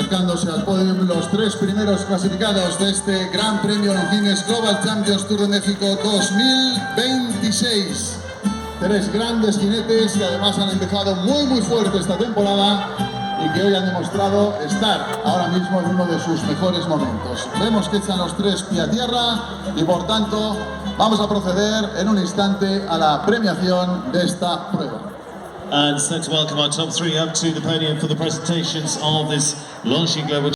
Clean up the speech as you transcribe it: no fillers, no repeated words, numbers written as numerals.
acercándose al podium los 3 primeros clasificados de este Gran Premio Longines Global Champions Tour de México 2026. 3 grandes jinetes que además han empezado muy fuerte esta temporada y que hoy han demostrado estar ahora mismo en uno de sus mejores momentos. Vemos que echan los 3 pie a tierra y por tanto vamos a proceder en un instante a la premiación de esta prueba. And so to welcome our top 3 up to the podium for the presentations of this Longines Global